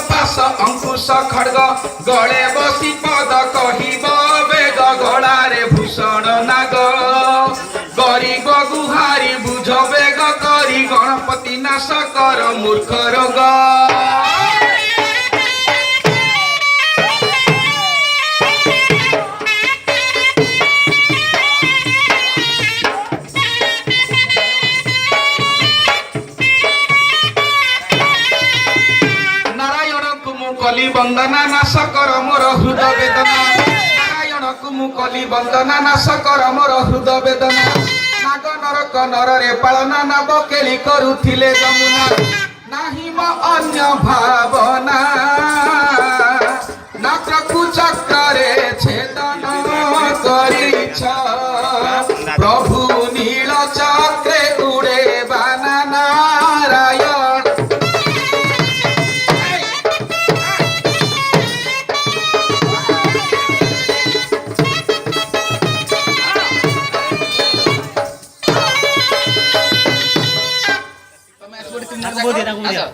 पास अंकुश खड्ग गले बसी पद कहिब वेद गलारे भूषण नाग गरीब गुहारी बुझ बेग करी गणपति नाश कर मूर्ख रोग कली वंदना नाश कर मोर हृदय वेदना नारायण को मु कली वंदना नाश कर मोर हृदय वेदना नाग नरक नररे पालना नब केली करुथिले जमुना नाही म अन्य भावना नाककु चक्रे छेदन करिछ प्रभु नील चक्रे उड़े बाना नारायण aku dia